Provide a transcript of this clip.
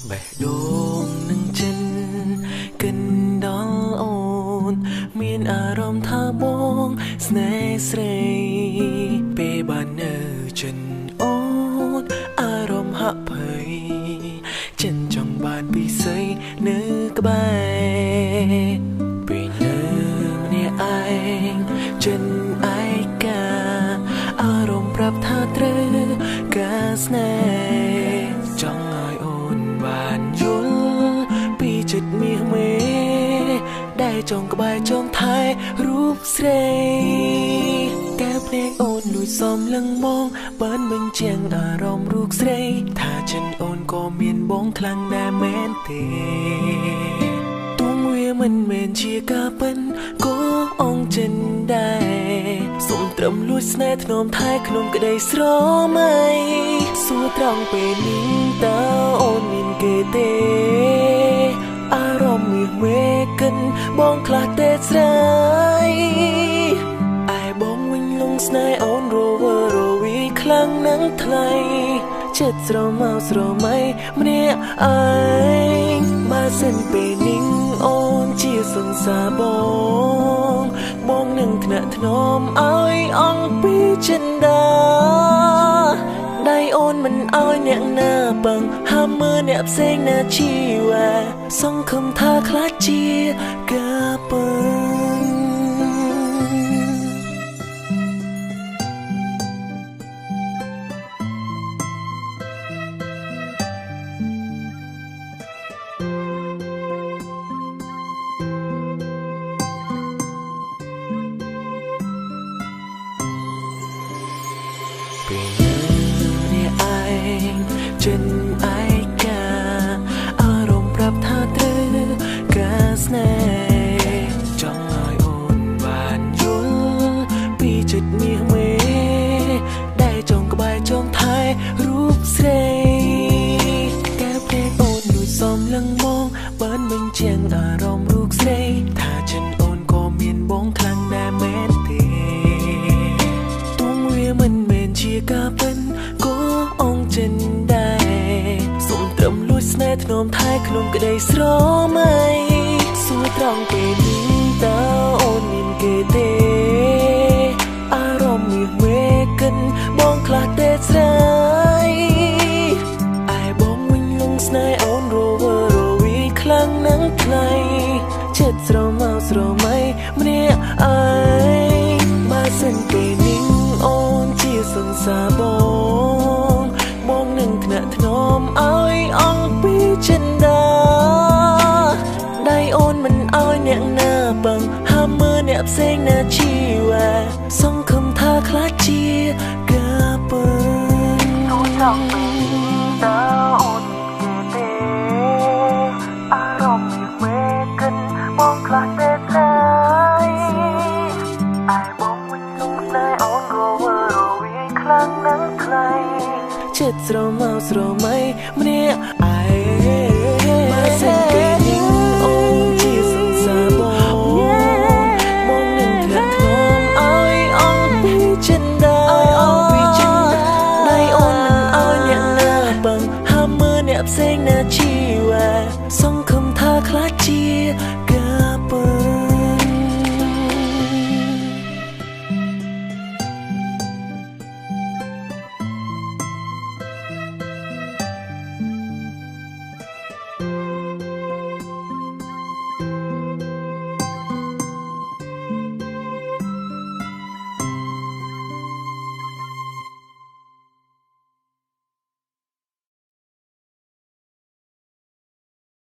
បេះដូងនឹងចិនកិនដល់អូនមានអារម្មណ៍ថាបងស្នេហ៍ស្រីពេលបាននៅចិនអូនអារម្មណ៍ហាក់ភ័យចិនចង់បានពិសីនៅក្បែរពេលនៅម្នាក់ឯងចិនឯកាអារម្មណ៍ប្រាប់ថាត្រូវការស្នេហ៍ចង់ឲ្យអូនបានយល់ពីចិត្តមាសមេដែលចង់ក្បែរចង់ថែរូបស្រីកែភ្នែកអូនលួចសំលឹងមកបានបញ្ជាំងអារម្មណ៍រូបស្រីថាចិនអូនក៏មានបងខ្លាំងណាស់មែនទេទុំវាមិនមែនជាការពិនក៏អងចិនដែរសុំត្រឹមលួចស្នេហ៍ធ្នមថែក្នុងក្តីស្រមៃសួរត្រង់ពេលនេះតើអូនមានគេទេអារម្មណ៍មាសមេកិនបងខ្លះទេស្រីឯបងវិញលងស្នេហ៍អូនរវើរវីខ្លាំងណាស់ថ្លៃចិត្តស្រមោស្រមៃម្នាក់ឯងបើសិនពេលនេះអូនជាសង្សារបងនឹងថ្នាក់ថ្នមឲ្យអង្គពីចិនដាដៃអូនមិនឲ្យអ្នកណាបាំងហាមមើលអ្នកផ្សេងណាជីវ៉ាសង្ឃឹមថាខ្លាចជាការពិនពេលអ្នកឯងចិនឯកាអារម្មណ៍ប្រាប់ថាត្រូវការស្នេហ៍ចង់ឲ្យអូនបានយល់ពីចិត្តមាសមេដែលចង់ក្បែរចង់ថែរូបស្រីកែភ្នែកអូនលួចសំលឹងមកបានបញ្ជាំងអារម្មណ៍រូបស្រីថាចិនអូនក៏មានបងខ្លាំងណាស់មែនទេទុំវាមិនជាការពិនក៏អងចិនដែរសុំត្រឹមលួចស្នេហ៍ធ្នមថែក្នុងក្តីស្រមៃសួរត្រង់ពេលនេះតើអូនមានគេទេអារម្មណ៍មាសមេកិនបងខ្លះទេស្រីឯបងវិញលងស្នេហ៍អូនរវើរវីខ្លាំងណាស់ថ្លៃចិត្តស្រមោស្រមៃម្នាក់ឯងបើសិនពេលនេះអូនជាសង្សារបងនឹងថ្នាក់ថ្នមឲ្យអង្គពីចិនដាដៃអូនមិនឲ្យអ្នកណាបាំងហាមមើលអ្នកផ្សេងណាជីវ៉ាសង្ឃឹមថាខ្លាចជាការពិនទូចង់ពេលតើអូនមានគេទេអារម្មណ៍មាសមេកិនបងខ្លះទេស្រីឯបងវិញលងស្នេហ៍អូនរវើរវីខ្លាំងណាស់ថ្លៃចិត្តស្រមោស្រមៃម្នាក់ឯងបើសិនពេល